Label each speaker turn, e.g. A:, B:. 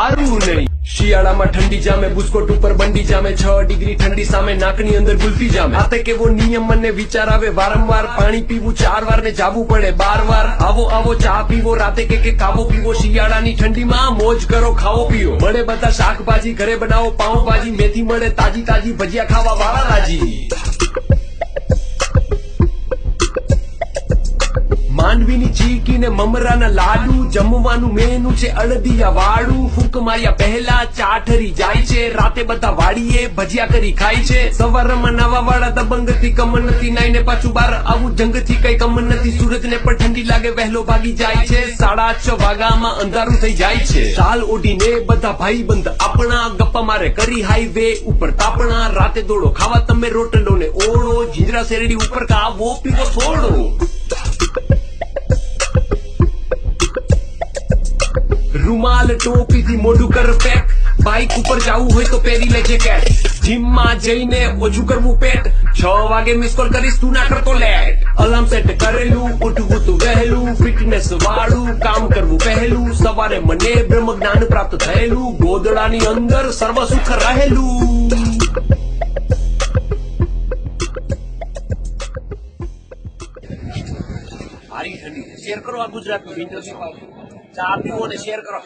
A: હારું નહીં। શિયાળામાં ઠંડી જામે, બુસ્કોટ ઉપર બંડી જામે, 6 ડિગ્રી ઠંડી સામે નાકની અંદર ગુલ્ફી જામે। આતે કેવો નિયમ મને વિચાર આવે, વારંવાર પાણી પીવું 4 વાર ને જાવું પડે 12 વાર। આવો આવો ચા પીવો, રાતે કે ખાવો પીવો, શિયાળાની ઠંડીમાં મોજ કરો ખાવો પીવો। મળે બધા શાકભાજી ઘરે બનાવો, પાઉંભાજી મેથી મળે તાજી તાજી, ભજીયા ખાવા વાળા રાજી। માંડવીની ચીકી ને મમરાના લાડુ, જમવાનું મેનુ છે અડદિયા વાળું। ફૂંક માર્યા પહેલા ચા ઠરી જાય છે, રાતે બધા વાડીએ ભજીયા કરી ખાય છે। સવારમાં નવા વાળા દબંગ થી કમર નથી, નાઈને પાછું બાર આવું જંગ થી કઈ કમર નથી। સુરત ને પણ ઠંડી લાગે વહેલો ભાગી જાય છે, 6:30 વાગ્યામાં અંધારું થઈ જાય છે। શાલ ઓઢીને બધા ભાઈ બંધ આપણા, ગપ્પા મારે કરી હાઈવે ઉપર તાપણા। રાતે દોડો ખાવા તમે રોટલો ને ઓળો, જીંજરા શેરડી ઉપર કાવો પીવો થોડો। રૂમાલ ટોપી થી મોઢું કર પેક, બાઇક ઉપર જવું હોય તો પહેરી લે જેકેટ। જીમમાં જઈને ઓછું કરવું પેટ, 6 વાગે મિસ કોલ કરીશ તું ના કરતો લેટ। અલાર્મ સેટ કરેલું, ઉઠવું તું વહેલું, ફિટનેસ વાળું કામ કરવું પહેલું। સવારે મને બ્રહ્મ જ્ઞાન પ્રાપ્ત થયેલું, ગોદડાની અંદર સર્વ સુખ રહેલું। સારી ઠંડી શેર કરો આ ગુજરાતનું વિન્ટર ચા પીવો અને શેર કરો।